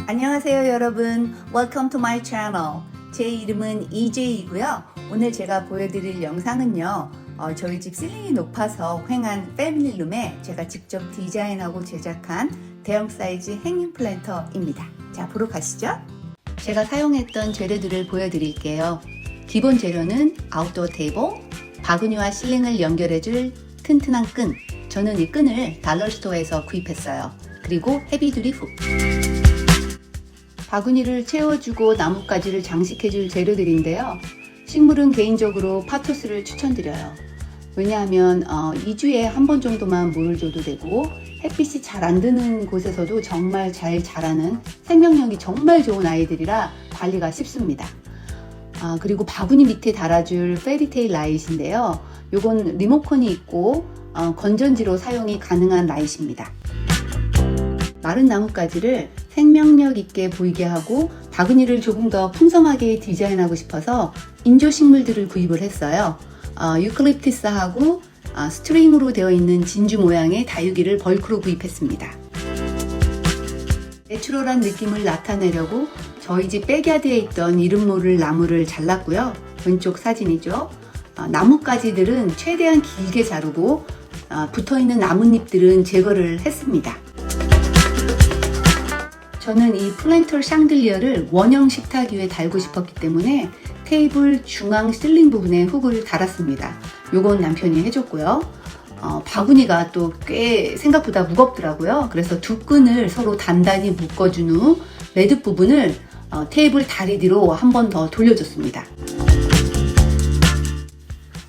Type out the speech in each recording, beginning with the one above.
안녕하세요 여러분. Welcome to my channel. 제 이름은 EJ이고요. 오늘 제가 보여드릴 영상은요. 저희 집 실링이 높아서 횡한 패밀리룸에 제가 직접 디자인하고 제작한 대형 사이즈 행잉 플랜터입니다. 자, 보러 가시죠. 제가 사용했던 재료들을 보여드릴게요. 기본 재료는 아웃도어 테이블, 바구니와 실링을 연결해줄 튼튼한 끈. 저는 이 끈을 달러스토어에서 구입했어요. 그리고 헤비두리 훅. 바구니를 채워주고 나뭇가지를 장식해줄 재료들인데요. 식물은 개인적으로 파토스를 추천드려요. 왜냐하면 2주에 한 번 정도만 물을 줘도 되고 햇빛이 잘 안 드는 곳에서도 정말 잘 자라는 생명력이 정말 좋은 아이들이라 관리가 쉽습니다. 그리고 바구니 밑에 달아줄 페리테일 라잇인데요. 요건 리모컨이 있고 건전지로 사용이 가능한 라잇입니다. 마른 나뭇가지를 생명력 있게 보이게 하고 바구니를 조금 더 풍성하게 디자인하고 싶어서 인조식물들을 구입을 했어요. 유칼립투스하고 스트링으로 되어 있는 진주 모양의 다육이를 벌크로 구입했습니다. 내추럴한 느낌을 나타내려고 저희 집 백야드에 있던 이름 모를 나무를 잘랐고요. 왼쪽 사진이죠. 나뭇가지들은 최대한 길게 자르고 붙어있는 나뭇잎들은 제거를 했습니다. 저는 이 플랜터 샹들리어를 원형 식탁 위에 달고 싶었기 때문에 테이블 중앙 실링 부분에 훅을 달았습니다. 요건 남편이 해줬고요. 바구니가 또 꽤 생각보다 무겁더라고요. 그래서 두 끈을 서로 단단히 묶어준 후 매듭 부분을 테이블 다리 뒤로 한 번 더 돌려줬습니다.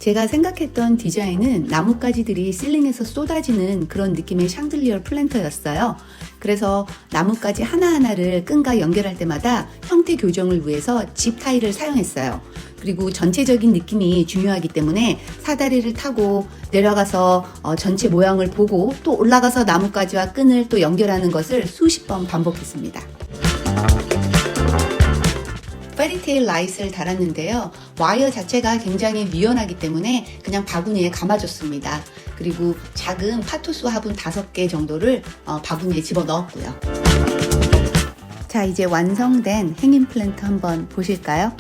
제가 생각했던 디자인은 나뭇가지들이 실링에서 쏟아지는 그런 느낌의 샹들리어 플랜터였어요. 그래서 나뭇가지 하나하나를 끈과 연결할 때마다 형태 교정을 위해서 집 타일을 사용했어요. 그리고 전체적인 느낌이 중요하기 때문에 사다리를 타고 내려가서 전체 모양을 보고 또 올라가서 나뭇가지와 끈을 또 연결하는 것을 수십 번 반복했습니다. 페리테일 라잇을 달았는데요. 와이어 자체가 굉장히 유연하기 때문에 그냥 바구니에 감아줬습니다. 그리고 작은 파토스 화분 5개 정도를 바구니에 집어 넣었고요. 자, 이제 완성된 행잉 플랜터 한번 보실까요?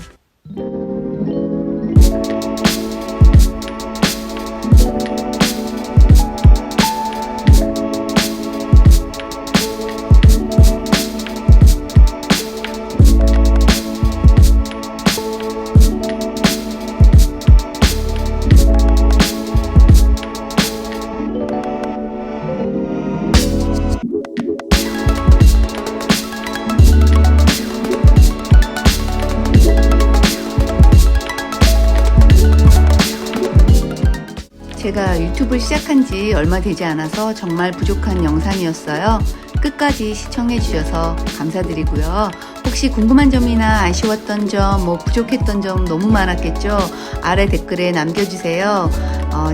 제가 유튜브 시작한 지 얼마 되지 않아서 정말 부족한 영상이었어요. 끝까지 시청해 주셔서 감사드리고요. 혹시 궁금한 점이나 아쉬웠던 점, 부족했던 점 너무 많았겠죠? 아래 댓글에 남겨주세요.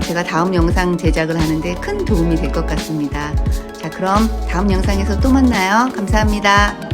제가 다음 영상 제작을 하는데 큰 도움이 될 것 같습니다. 자, 그럼 다음 영상에서 또 만나요. 감사합니다.